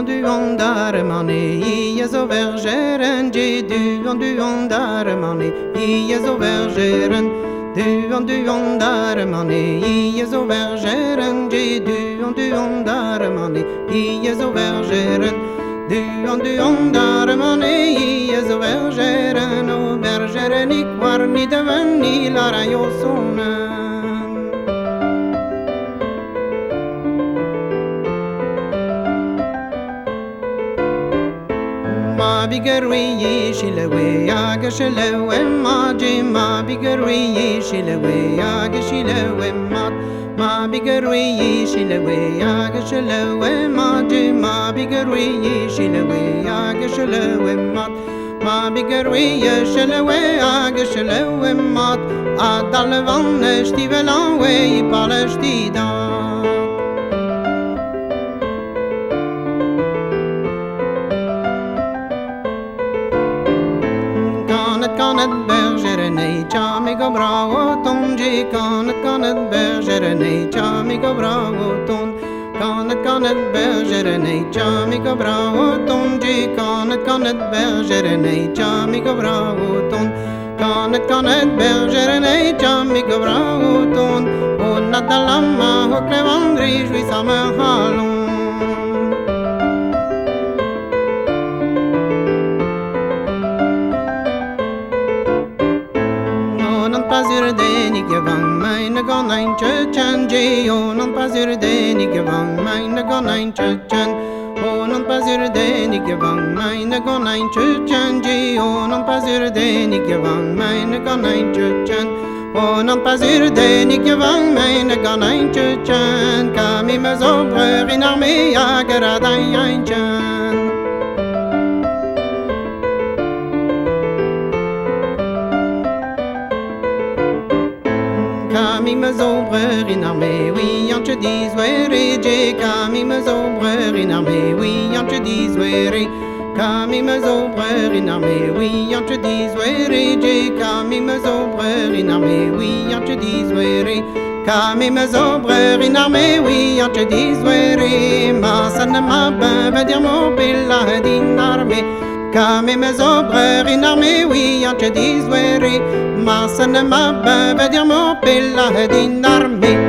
duon darmane I zo vergeren je duon darmane I zo vergeren duon darmane I zo vergeren je duon darmane I zo vergeren duon darmane I zo vergeren o vergeren ik war ni deven ni lara yo sonen ma bigarwi shilewe aga shilewe ma je ma bigarwi shilewe aga shilewe ma bigarwi shilewe aga shilewe ma je ma bigarwi shilewe aga shilewe ma bigarwi shilewe aga shilewe adal van stivelan we palestida kanet bergere nei chamigo bravo ton je kanet bergere nei chamigo bravo ton kanet bergere nei chamigo bravo ton je kanet bergere nei chamigo bravo ton kanet bergere nei chamigo bravo ton on nadalama ho clevandri jui sama halon Pazurdenig vang mein gonain churchan je onon pazurdenig vang mein gonain churchan onon pazurdenig vang mein gonain churchan je onon pazurdenig vang mein gonain churchan onon pazurdenig vang mein gonain churchan kami mazobreur in armée agradain chan Kami mazobreur in armée, oui, en te dis were je. Kami mazobreur in armée, oui, en te dis were. Kami mazobreur in armée, oui, en te dis were je. Kami mazobreur in armée, oui, en te dis were. Kami mazobreur in armée, oui, en te dis were. Ma sana ma ben va dire mon bella din armée. Kami mazobreur in armée, oui, en te dis were. Ma sana ma ben va dire mon bella din armée.